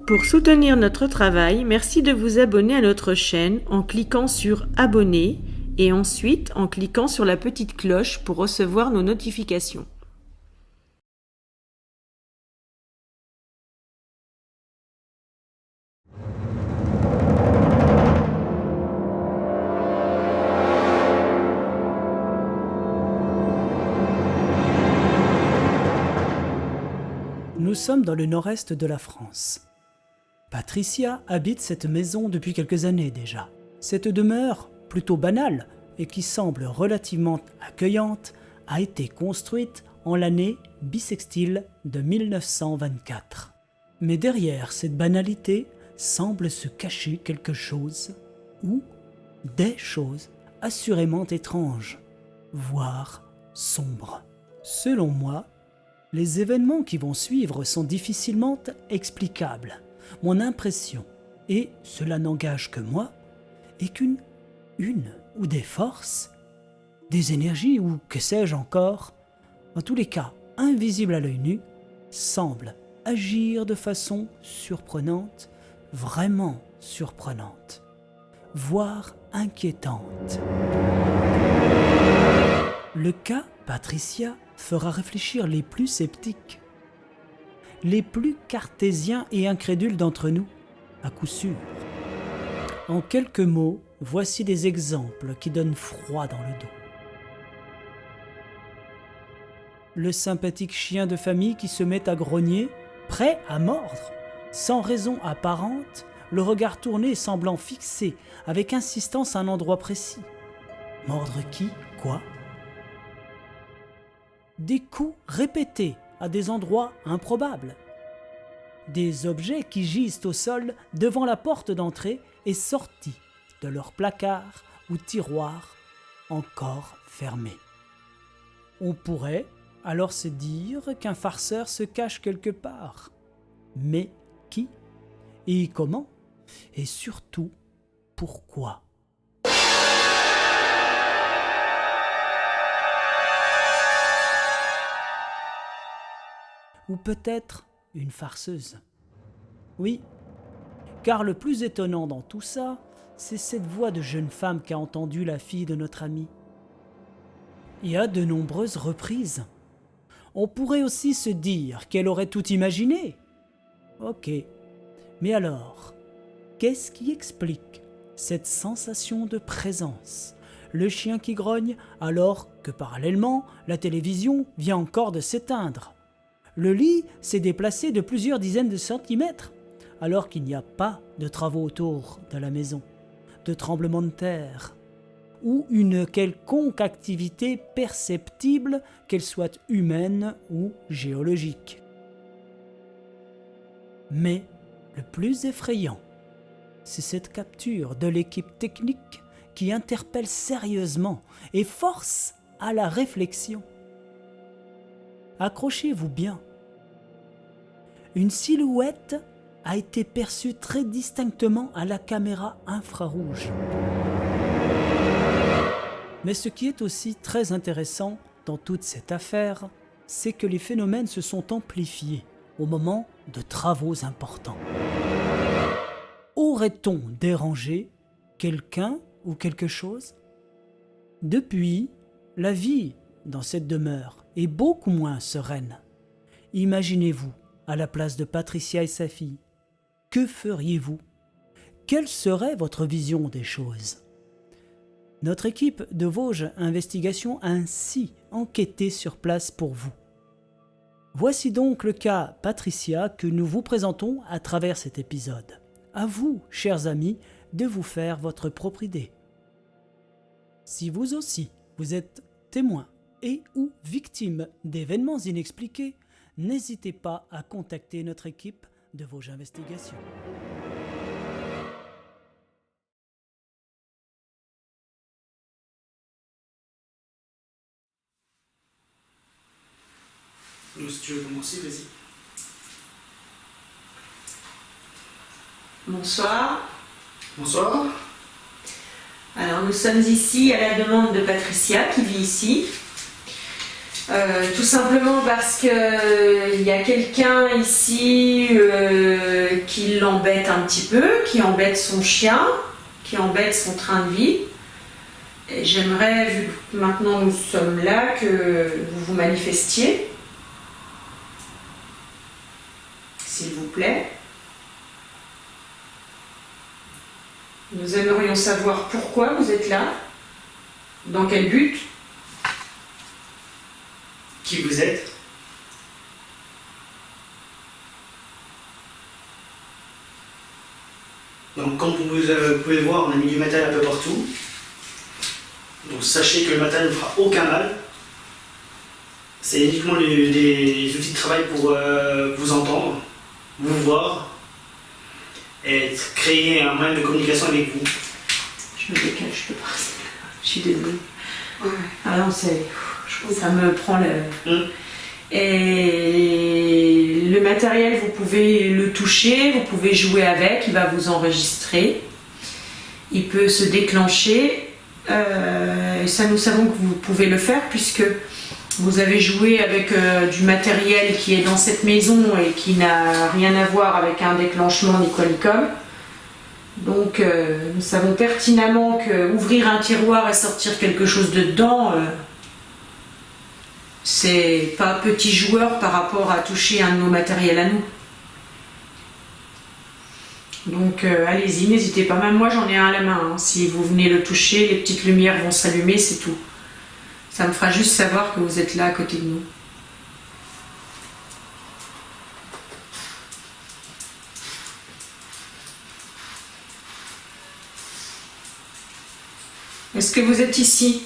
Pour soutenir notre travail, merci de vous abonner à notre chaîne en cliquant sur Abonner et ensuite en cliquant sur la petite cloche pour recevoir nos notifications. Nous sommes dans le nord-est de la France. Patricia habite cette maison depuis quelques années déjà. Cette demeure, plutôt banale et qui semble relativement accueillante, a été construite en l'année bissextile de 1924. Mais derrière cette banalité semble se cacher quelque chose, ou des choses assurément étranges, voire sombres. Selon moi, les événements qui vont suivre sont difficilement explicables. Mon impression, et cela n'engage que moi, est qu'une ou des forces, des énergies ou que sais-je encore, en tous les cas invisibles à l'œil nu, semblent agir de façon surprenante, vraiment surprenante, voire inquiétante. Le cas Patricia fera réfléchir les plus sceptiques, les plus cartésiens et incrédules d'entre nous, à coup sûr. En quelques mots, voici des exemples qui donnent froid dans le dos. Le sympathique chien de famille qui se met à grogner, prêt à mordre, sans raison apparente, le regard tourné semblant fixer avec insistance un endroit précis. Mordre qui? Quoi? Des coups répétés à des endroits improbables. Des objets qui gisent au sol devant la porte d'entrée et sortis de leur placard ou tiroir encore fermés. On pourrait alors se dire qu'un farceur se cache quelque part. Mais qui? Et comment? Et surtout, pourquoi? Ou peut-être une farceuse. Oui, car le plus étonnant dans tout ça, c'est cette voix de jeune femme qu'a entendue la fille de notre ami. Et à de nombreuses reprises, On pourrait aussi se dire qu'elle aurait tout imaginé. Ok, mais alors, qu'est-ce qui explique cette sensation de présence? Le chien qui grogne alors que parallèlement, la télévision vient encore de s'éteindre. Le lit s'est déplacé de plusieurs dizaines de centimètres alors qu'il n'y a pas de travaux autour de la maison, de tremblements de terre ou une quelconque activité perceptible, qu'elle soit humaine ou géologique. Mais le plus effrayant, c'est cette capture de l'équipe technique qui interpelle sérieusement et force à la réflexion. Accrochez-vous bien. Une silhouette a été perçue très distinctement à la caméra infrarouge. Mais ce qui est aussi très intéressant dans toute cette affaire, c'est que les phénomènes se sont amplifiés au moment de travaux importants. Aurait-on dérangé quelqu'un ou quelque chose? Depuis, la vie dans cette demeure est beaucoup moins sereine. Imaginez-vous à la place de Patricia et sa fille. Que feriez-vous? Quelle serait votre vision des choses? Notre équipe de Vosges Investigation a ainsi enquêté sur place pour vous. Voici donc le cas Patricia que nous vous présentons à travers cet épisode. À vous, chers amis, de vous faire votre propre idée. Si vous aussi, vous êtes témoin et ou victime d'événements inexpliqués, n'hésitez pas à contacter notre équipe de Vosges Investigation. Si tu veux commencer, vas-y. Bonsoir. Bonsoir. Alors nous sommes ici à la demande de Patricia qui vit ici. Tout simplement parce que il y a quelqu'un ici qui l'embête un petit peu, qui embête son chien, qui embête son train de vie. Et j'aimerais, vu que maintenant nous sommes là, que vous vous manifestiez. S'il vous plaît. Nous aimerions savoir pourquoi vous êtes là, dans quel but. Qui vous êtes? Donc comme vous pouvez voir, on a mis du matériel un peu partout. Donc sachez que le matériel ne fera aucun mal. C'est uniquement des outils de travail pour vous entendre, vous voir et créer un moyen de communication avec vous. Je me décale, je peux pas. Je suis désolée. Ouais. Ah non, ça me prend le... Et le matériel, vous pouvez le toucher, vous pouvez jouer avec, il va vous enregistrer. Il peut se déclencher. Et ça, nous savons que vous pouvez le faire puisque vous avez joué avec du matériel qui est dans cette maison et qui n'a rien à voir avec un déclenchement ni quoi ni comme. Donc nous savons pertinemment qu'ouvrir un tiroir et sortir quelque chose de dedans, c'est pas petit joueur par rapport à toucher un de nos matériels à nous. Donc allez-y, n'hésitez pas, même moi j'en ai un à la main, hein. Si vous venez le toucher, les petites lumières vont s'allumer, c'est tout. Ça me fera juste savoir que vous êtes là à côté de nous. Est-ce que vous êtes ici?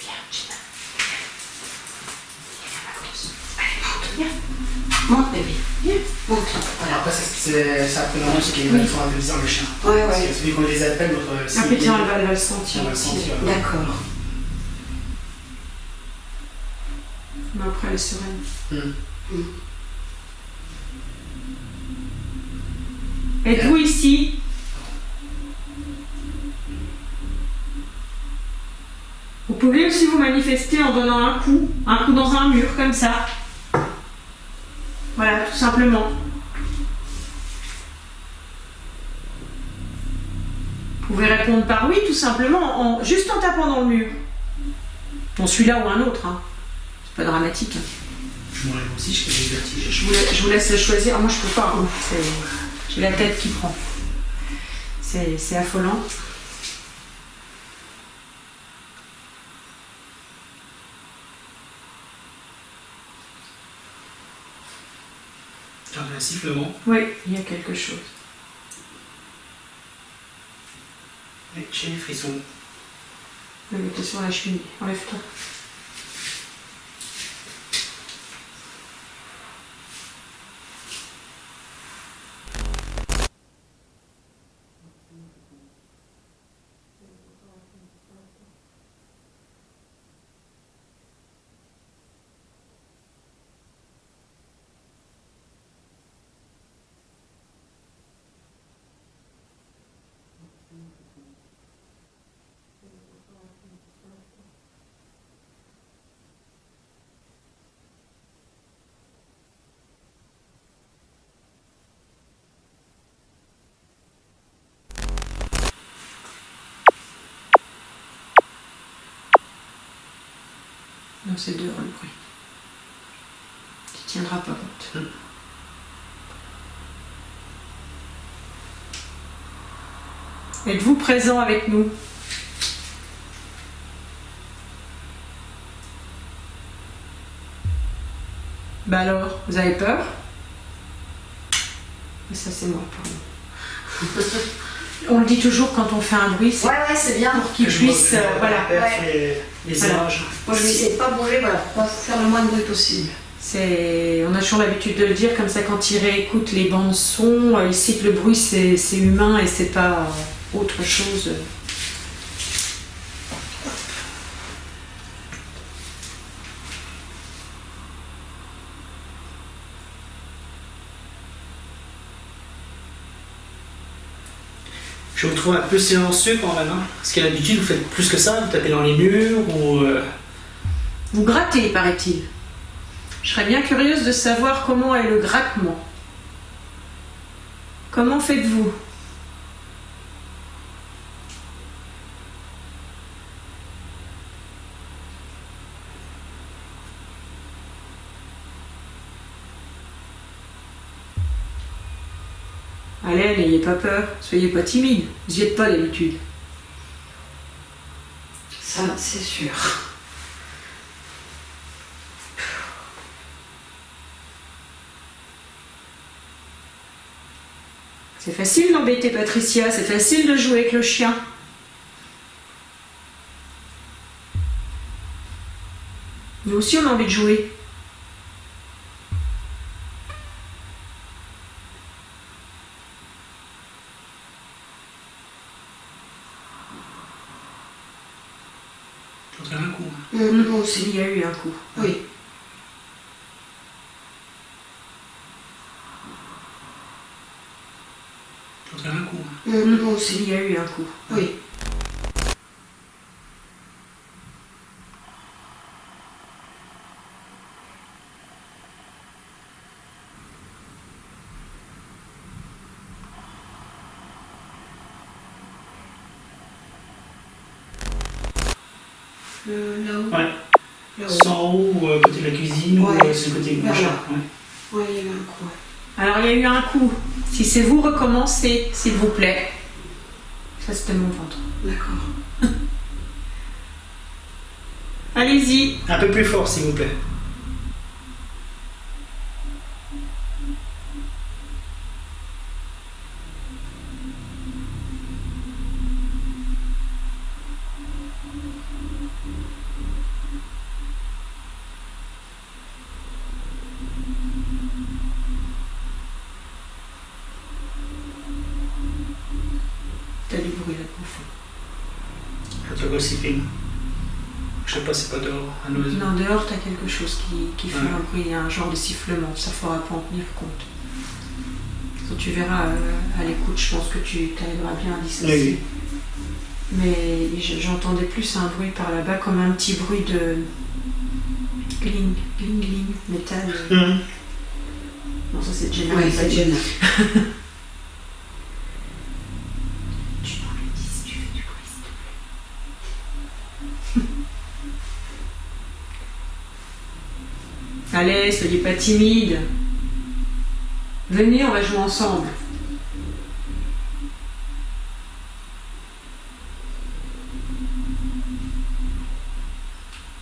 Viens, Gina. Viens, monte, bébé. Viens, monte. Après, ça après normalement, c'est qu'il va faire un peu bizarre le chien. Ouais. Parce que celui qu'on les appelle, notre... Ah putain, elle va le sentir. On va le sentir. D'accord. Mais après, elle est sereine. Êtes-vous ici? Vous pouvez aussi vous manifester en donnant un coup dans un mur, comme ça. Voilà, tout simplement. Vous pouvez répondre par oui, tout simplement, juste en tapant dans le mur. Bon, celui-là ou un autre, hein. C'est pas dramatique. Hein. Je m'enlève aussi, je fais des vertiges. Je vous laisse choisir. Ah, moi, je peux pas. Hein. J'ai la tête qui prend. C'est affolant. Tu as un sifflement. Oui, il y a quelque chose. J'ai les frissons. T'es sur la cheminée. Enlève-toi. Non, c'est dehors le bruit. Tu tiendras pas compte. Êtes-vous présent avec nous? Bah alors, vous avez peur? Ça c'est moi, pardon. On le dit toujours quand on fait un bruit, c'est c'est bien. pour qu'il puisse... voilà. Les orages. Moi je vais essayer de pas bouger, voilà, pour pas faire le moins de bruit possible. On a toujours l'habitude de le dire, comme ça quand il réécoute les bandes son, il sait que le bruit c'est humain et c'est pas autre chose. Je vous trouve un peu silencieux quand même. Hein. Parce qu'à l'habitude, vous faites plus que ça, vous tapez dans les murs ou... Vous grattez, paraît-il. Je serais bien curieuse de savoir comment est le grattement. Comment faites-vous? Allez, n'ayez pas peur, soyez pas timide, vous n'y êtes pas d'habitude. Ça, c'est sûr. C'est facile d'embêter Patricia, c'est facile de jouer avec le chien. Nous aussi on a envie de jouer. J'entends un coup. Moi aussi. Il y a eu un coup. Oui. J'entends un coup. Moi aussi. Il y a eu un coup. Oui. Là-haut. Ouais. Là-haut. Sans haut, côté de la cuisine, Ouais. ou c'est le côté Vers gauche. là. Ouais. Ouais, il y avait un coup. Ouais. Alors il y a eu un coup. Si c'est vous, recommencez, s'il vous plaît. Ça c'était mon ventre. D'accord. Allez-y. Un peu plus fort, s'il vous plaît. T'as du bruit là au fond. Je te aussi film. Je sais pas, c'est pas dehors, un oiseau. Non, dehors t'as quelque chose qui fait Ouais. un bruit, un genre de sifflement. Ça faudra pas en tenir compte. Quand tu verras à l'écoute, je pense que tu arriveras bien à dissocier. Oui. Mais j'entendais plus un bruit par là-bas, comme un petit bruit de gling, gling, gling, métal. Non, ça c'est général. Ouais, c'est gênant. Tu nous le dis si tu Allez, soyez pas timide. Venez, on va jouer ensemble.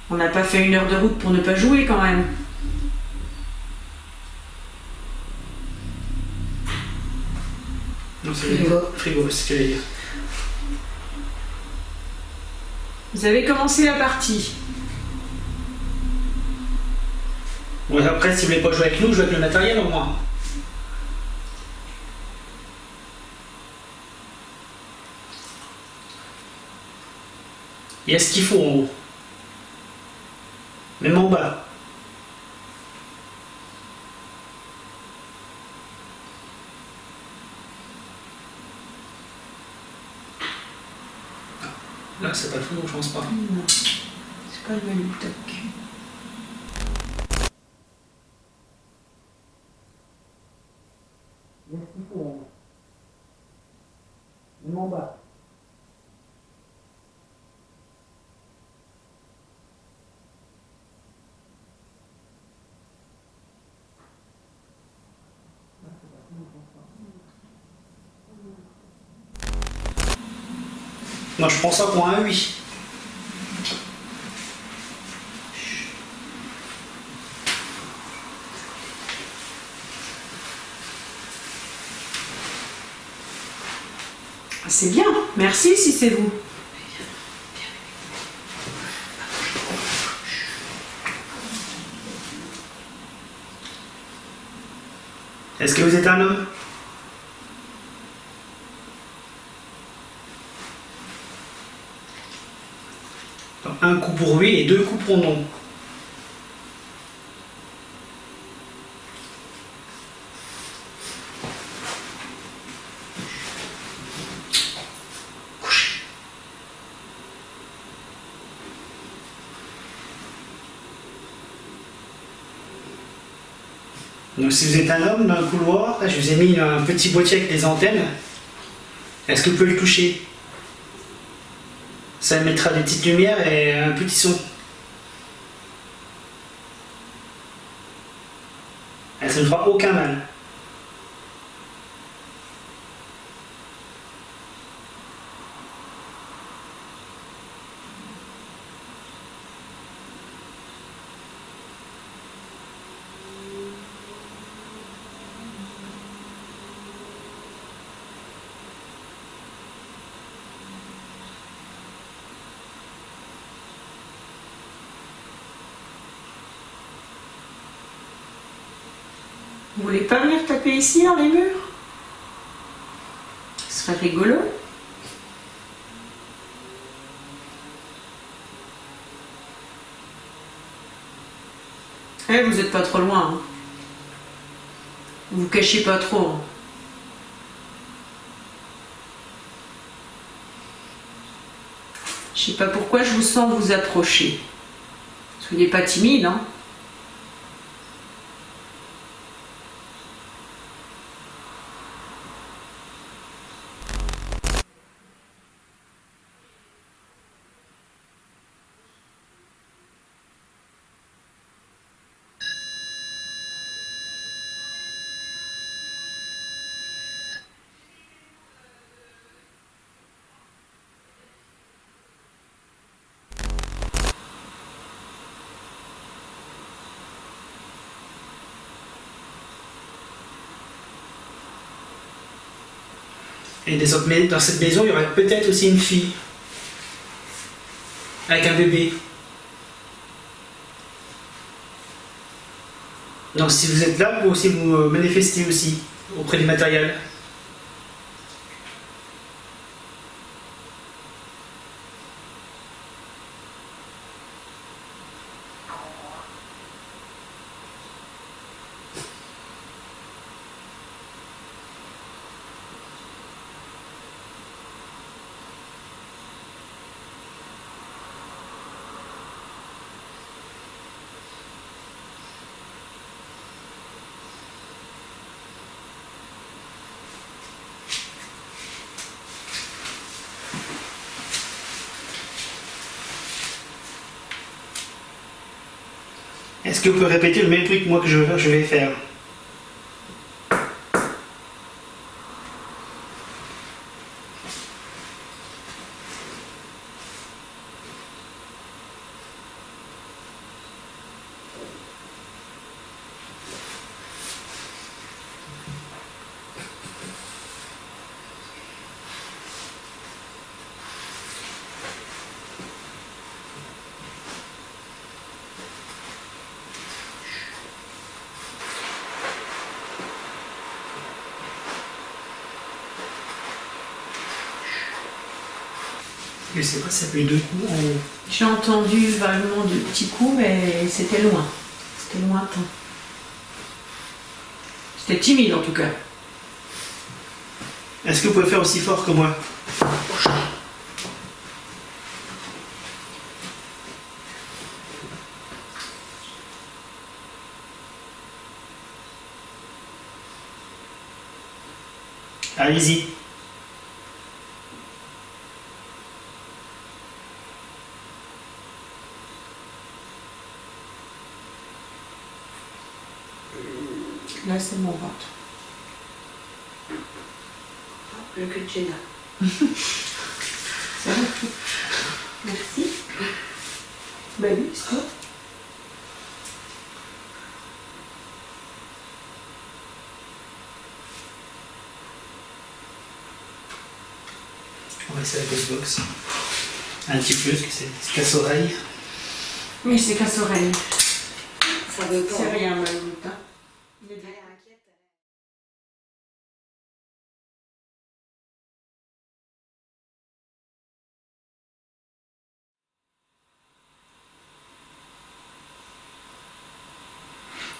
On n'a pas fait 1 heure de route pour ne pas jouer quand même. Non, c'est Frigo. Frigo, c'est ce que j'allais dire. Vous avez commencé la partie. Bon, après, si vous voulez pas jouer avec nous, jouez avec le matériel au moins. Il y a ce qu'il faut en haut. Même en bas. Là, c'est pas le fou, je pense pas. Non, c'est pas le même toc. Il y a ce qu'il faut en haut. Même en bas. Moi, je prends ça pour un oui. C'est bien, merci si c'est vous. Est-ce que vous êtes un homme? Donc, 1 coup pour oui et 2 coups pour non. Couchez. Donc si vous êtes un homme dans le couloir, là, je vous ai mis un petit boîtier avec des antennes. Est-ce que vous pouvez le toucher? Ça émettra des petites lumières et un petit son. Et ça ne fera aucun mal. Vous voulez pas venir taper ici dans les murs? Ce serait rigolo. Eh, vous êtes pas trop loin. Hein. Vous vous cachez pas trop. Hein. Je sais pas pourquoi je vous sens vous approcher. Soyez pas timide, hein. Et dans cette maison, il y aurait peut-être aussi une fille. Avec un bébé. Donc si vous êtes là, vous pouvez aussi vous manifester aussi auprès du matériel. que vous pouvez répéter le même truc que moi que je vais faire? Je sais pas, ça fait 2 coups en haut. J'ai entendu vaguement de petits coups, mais c'était loin. C'était lointain. C'était timide en tout cas. Est-ce que vous pouvez faire aussi fort que moi? Allez-y. Là, c'est mon ventre. Le que tu es là. Ça va? Merci. Bah oui, c'est toi. On va essayer la grosse box. Un petit peu, parce que c'est casse-oreille. Mais c'est casse-oreille. Ça veut pas. C'est rien, ma loupe, hein. Elle a l'air inquiète.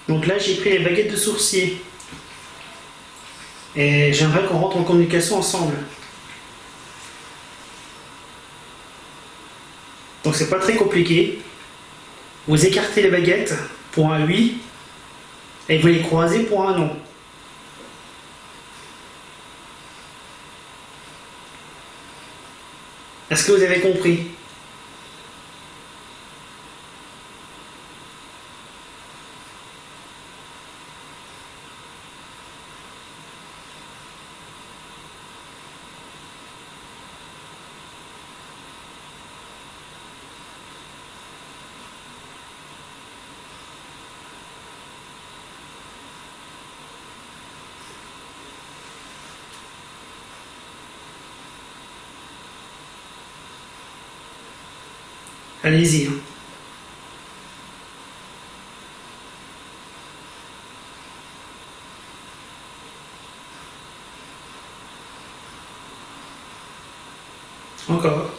Donc là, j'ai pris les baguettes de sourcier. Et j'aimerais qu'on rentre en communication ensemble. Donc c'est pas très compliqué. Vous écartez les baguettes pour un oui et vous les croisez pour un non. Est-ce que vous avez compris? Allez-y. Encore.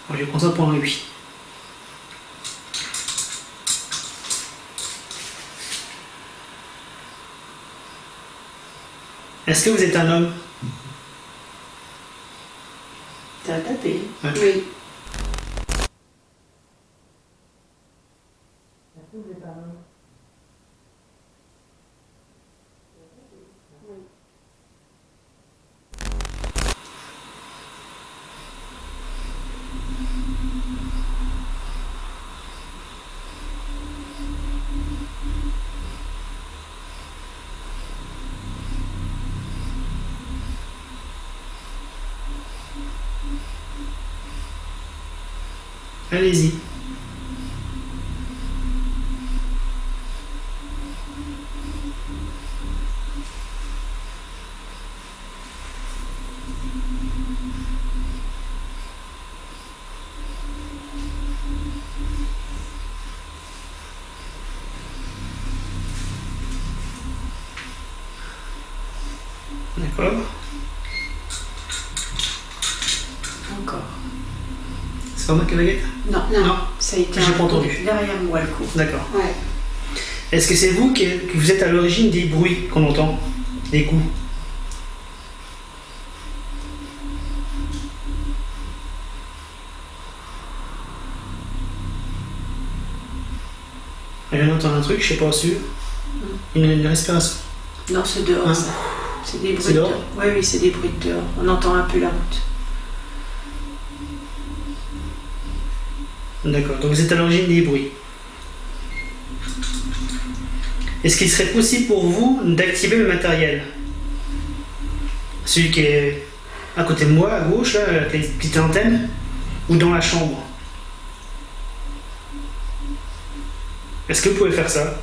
Bon, je prends ça pour un oui. Est-ce que vous êtes un homme? T'as tapé. Ouais. Oui. Allez-y. D'accord. Encore. C'est pas moi qui ai la baguette? Non, Non. Ça a été J'ai pas entendu. derrière moi le coup. D'accord. Ouais. Est-ce que c'est vous que vous êtes à l'origine des bruits qu'on entend? Des coups? Je viens d'entendre un truc, je sais pas sûr. Une respiration. Non, c'est dehors, Ah. ça. C'est des bruits C'est de dehors dehors. Oui, oui, c'est des bruits de dehors. On entend un peu la route. D'accord, donc vous êtes à l'origine des bruits. Est-ce qu'il serait possible pour vous d'activer le matériel? Celui qui est à côté de moi, à gauche, là, avec les petites antennes, ou dans la chambre? Est-ce que vous pouvez faire ça?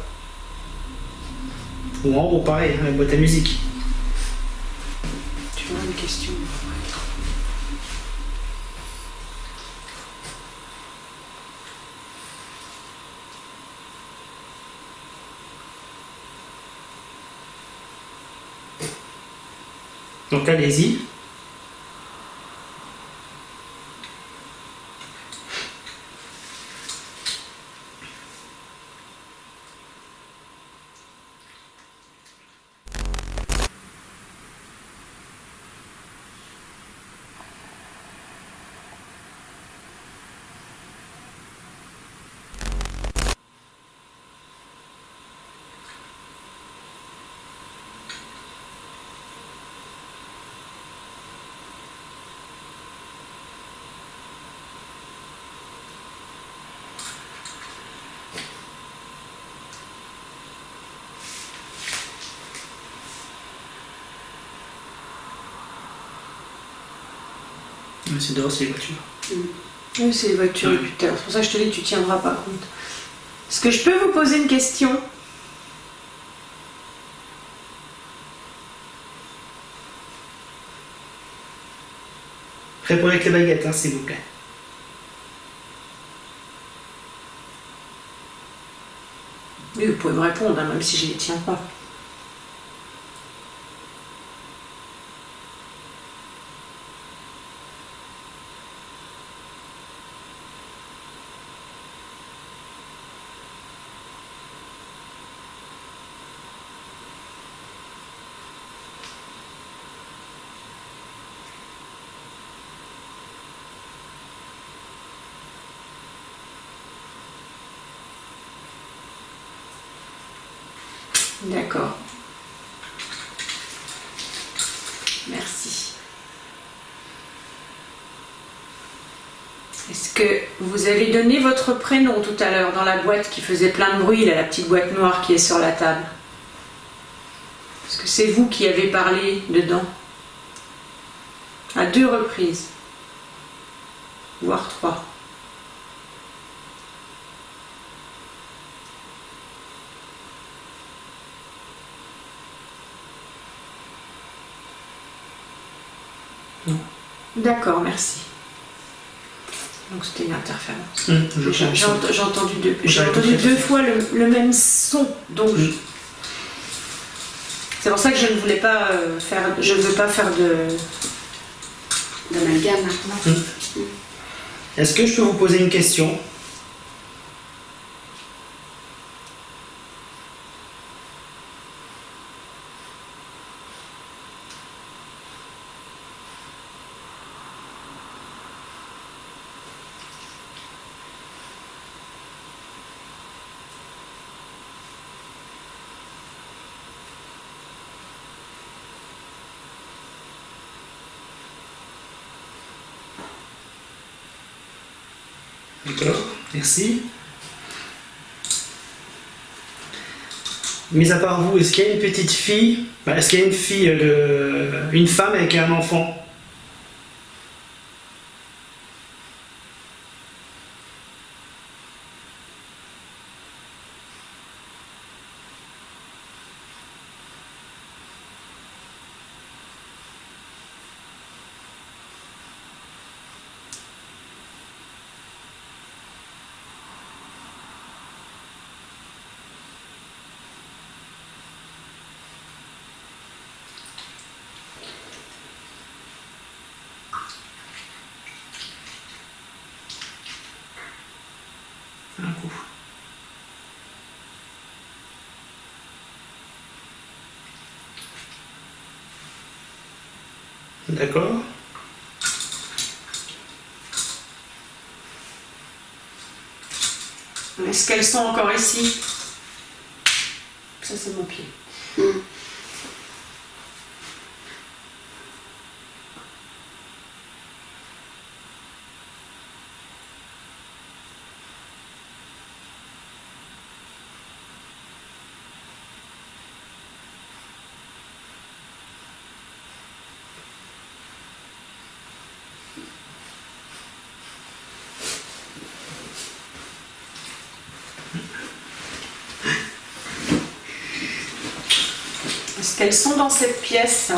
Ou en haut, pareil, hein, la boîte à musique. Tu vois une question? Donc allez-y. C'est dehors, c'est les voitures. Oui, c'est les voitures depuis tout à l'heure. C'est pour ça que je te dis, tu tiendras pas compte. Est-ce que je peux vous poser une question? Répondez avec les baguettes, hein, s'il vous plaît. Oui, vous pouvez me répondre, hein, même si je ne les tiens pas. D'accord. Merci. Est-ce que vous avez donné votre prénom tout à l'heure dans la boîte qui faisait plein de bruit, là, la petite boîte noire qui est sur la table? Est-ce que c'est vous qui avez parlé dedans? À 2 reprises. Voire 3. Non. D'accord, merci. Donc c'était une interférence. Je pense. J'ai entendu deux J'avais compris. fois le même son. Donc c'est pour ça que je ne voulais pas faire. Je ne veux pas faire D'amalgame maintenant. Est-ce que je peux vous poser une question? D'accord, merci. Mis à part vous, est-ce qu'il y a une petite fille, est-ce qu'il y a une fille, une femme avec un enfant? Un coup. D'accord. Est-ce qu'elles sont encore ici? Ça, c'est mon pied. Est-ce qu'elles sont dans cette pièce?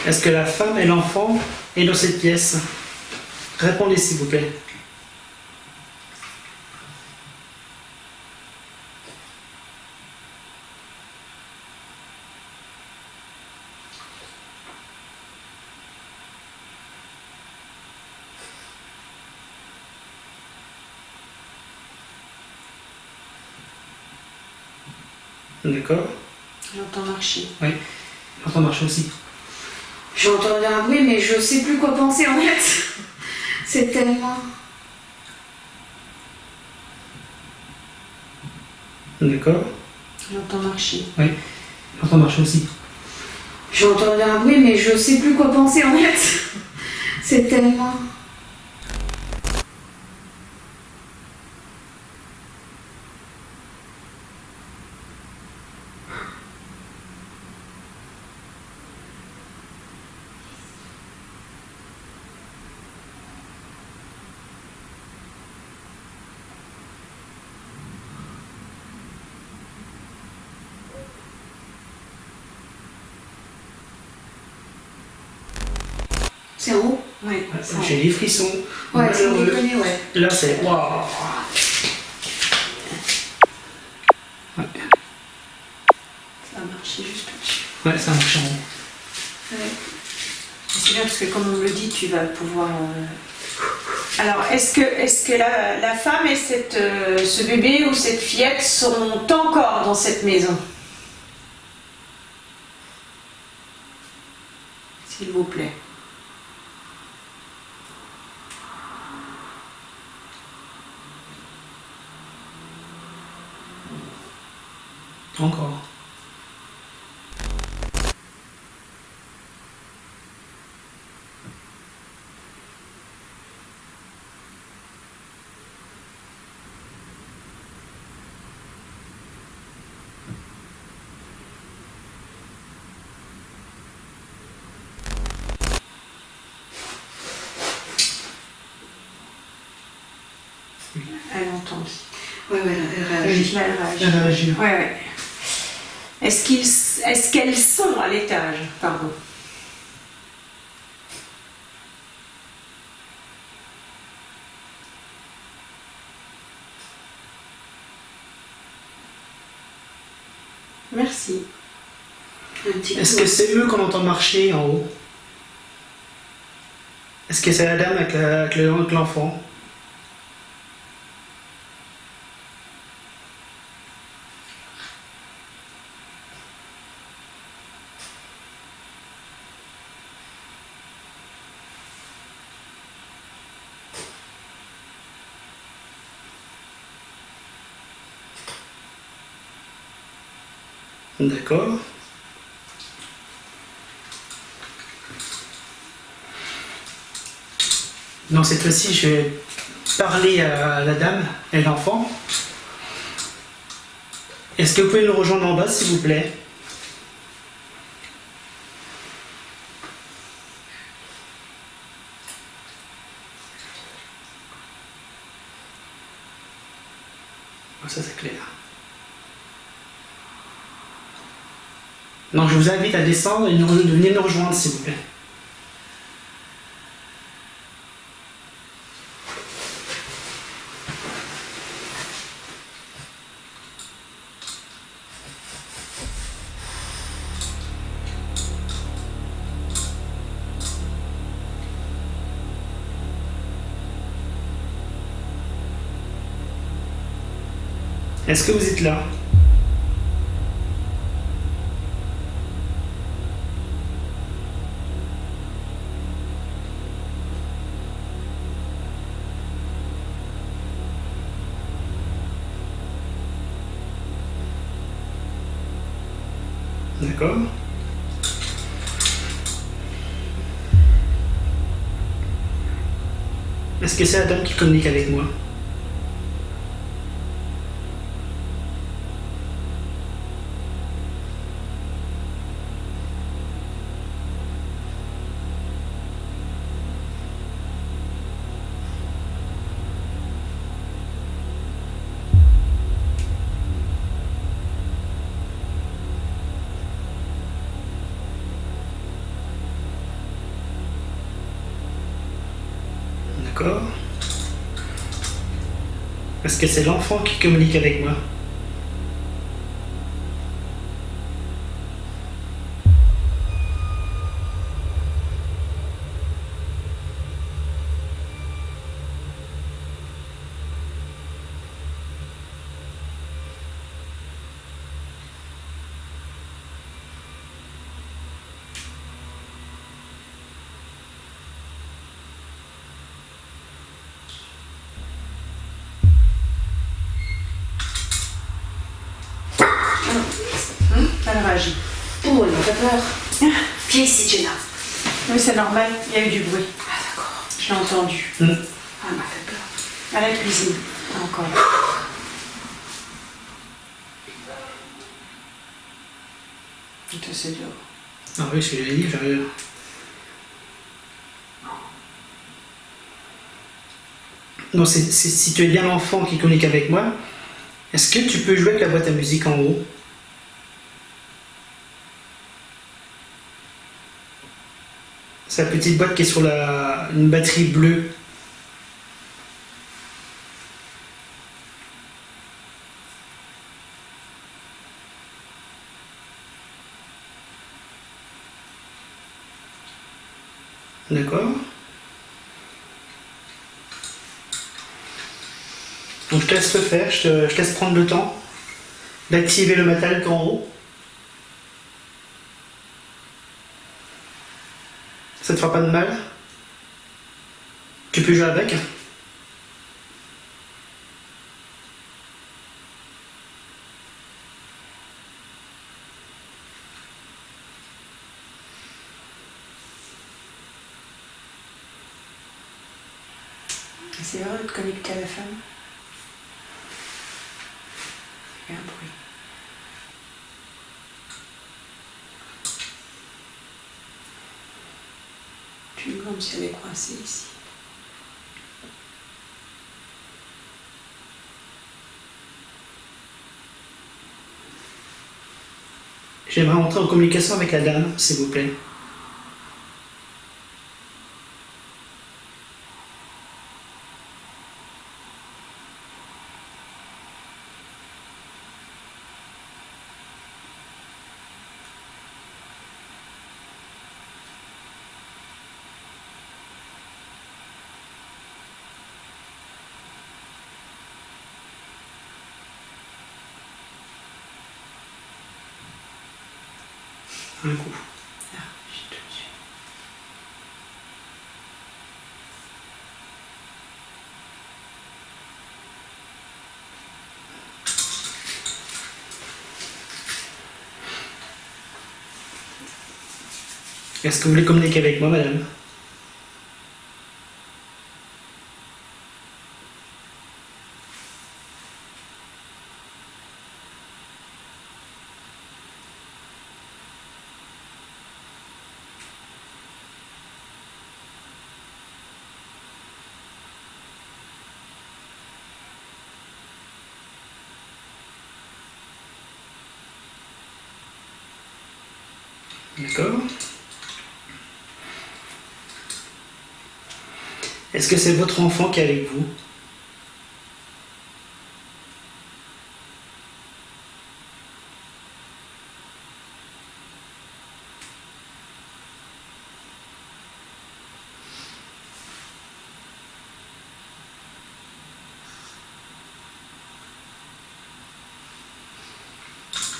Est-ce que la femme et l'enfant est dans cette pièce? Répondez s'il vous plaît. D'accord. J'entends marcher. Oui. J'entends marcher aussi. J'entends un bruit, mais je sais plus quoi penser en fait. C'est tellement... D'accord. J'entends marcher. Oui. J'entends marcher aussi. J'entends un bruit, mais je sais plus quoi penser en fait. C'est tellement... C'est en haut? Oui. J'ai des frissons. Ouais, c'est Malheureux. déconné, ouais. Là, c'est... Waouh. Ouais. Ça a marché juste au-dessus. Ouais, ça marche en haut. Ouais. C'est bien parce que comme on me le dit, tu vas pouvoir... Alors, est-ce que la femme et ce bébé ou cette fillette sont encore dans cette maison? S'il vous plaît. Encore. Elle entend. Ouais, elle réagit. Là, elle réagit. Elle réagit. Ouais, ouais. Est-ce qu'elles sont à l'étage? Pardon. Merci. Un petit Est-ce coup. que c'est eux qu'on entend marcher en haut? Est-ce que c'est la dame avec l'enfant? D'accord. Donc cette fois-ci, je vais parler à la dame et l'enfant. Est-ce que vous pouvez nous rejoindre en bas, s'il vous plaît? Ça, c'est clair. Donc je vous invite à descendre et de venir nous rejoindre, s'il vous plaît. Est-ce que vous êtes là? D'accord. Est-ce que c'est Adam qui communique avec moi? D'accord. Est-ce que c'est l'enfant qui communique avec moi? Elle réagit. Oh, elle m'a fait peur. Viens ici, Jenna. Oui, c'est normal, il y a eu du bruit. Ah, d'accord. Je l'ai entendu. Ah, elle m'a fait peur. À la cuisine, encore. Putain, c'est dur. Ah oui, je l'ai dit, j'arrive. Non, si tu es bien l'enfant qui communique avec moi, est-ce que tu peux jouer avec la boîte à musique en haut? C'est la petite boîte qui est sur une batterie bleue. D'accord. Donc je te laisse le faire, je te laisse prendre le temps d'activer le matériel en haut. Ça te fera pas de mal. Tu peux jouer avec. C'est heureux de te connecter à la femme. Il y a un bruit. Tu me comme si elle est coincée ici. J'aimerais entrer en communication avec la dame, s'il vous plaît. Un coup. Ah, j'ai tout de suite. Est-ce que vous voulez communiquer avec moi, madame? D'accord. Est-ce que c'est votre enfant qui est avec vous?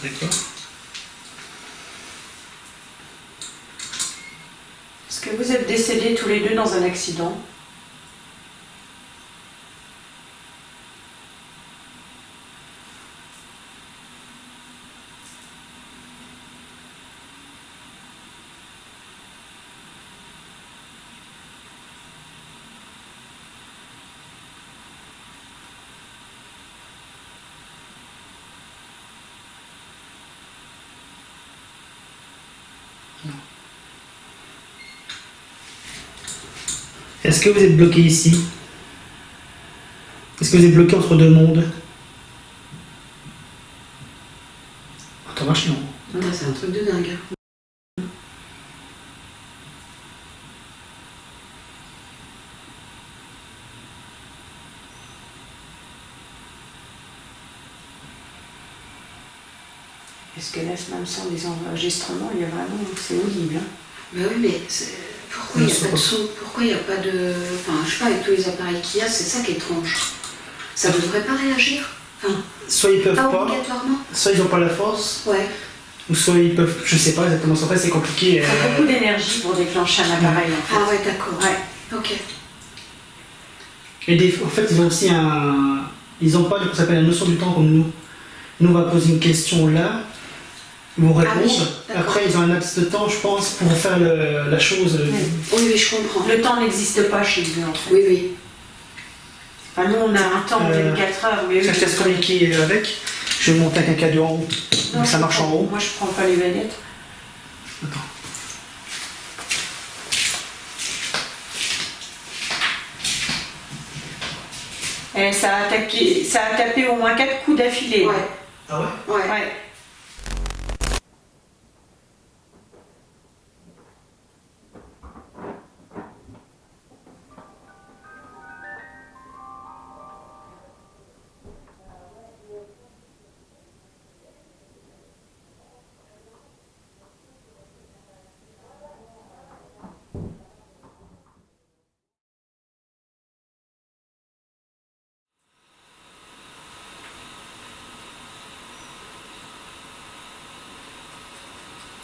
D'accord. Est-ce que vous êtes décédés tous les deux dans un accident? Est-ce que vous êtes bloqué ici? Est-ce que vous êtes bloqué entre deux mondes? Attends, va chiant. C'est un truc de dingue. Parce que là, même sans les enregistrements, il y a vraiment, c'est audible. Hein. Bah oui, mais pourquoi il n'y a pas de son? Pourquoi il n'y a pas de... Enfin, je sais pas, avec tous les appareils qu'il y a, c'est ça qui est étrange. Ça ne devrait pas réagir? Enfin, Soit ils peuvent pas pas, obligatoirement? soit ils n'ont pas la force, Ouais. ou soit ils peuvent, je sais pas exactement, en fait c'est compliqué. Il faut beaucoup d'énergie pour déclencher un appareil. En fait. Ah ouais, d'accord. Ouais. Ok. Et en fait ils ont aussi un... Ils n'ont pas ce qu'on s'appelle la notion du temps comme nous. Nous on va poser une question là, ils vont répondre, oui, après ils ont un laps de temps je pense pour faire la chose. Oui, oui, je comprends. Le temps n'existe pas chez eux en fait. Oui, oui. Enfin, nous on a un temps de 24 heures. Oui, Ça je laisse communiquer avec. Je vais monter avec un cadeau en haut. Non, Donc ça marche en haut. Moi je prends pas les manettes. Attends. Et ça a tapé au moins 4 coups d'affilée. Ouais. Ah ouais? Ouais. Ouais.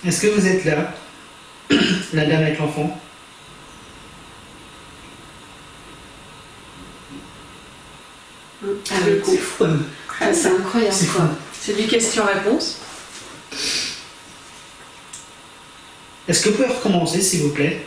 Est-ce que vous êtes là? La dame avec l'enfant? Ah oui, C'est fou. Ah, c'est incroyable, C'est fou. quoi. C'est du question-réponse. Est-ce que vous pouvez recommencer s'il vous plaît?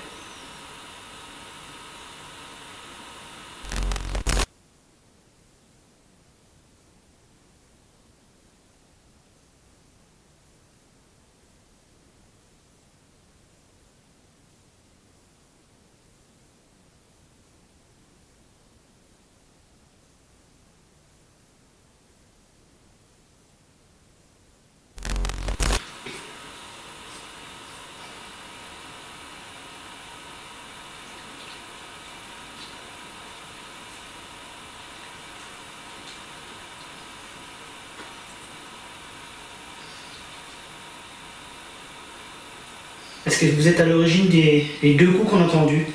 Est-ce que vous êtes à l'origine des deux coups qu'on a entendus?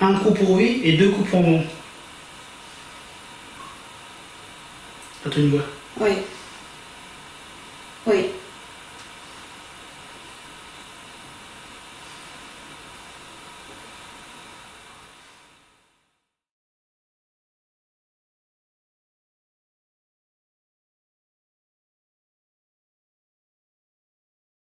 Un coup pour oui et deux coups pour non. Attends une voix. Oui.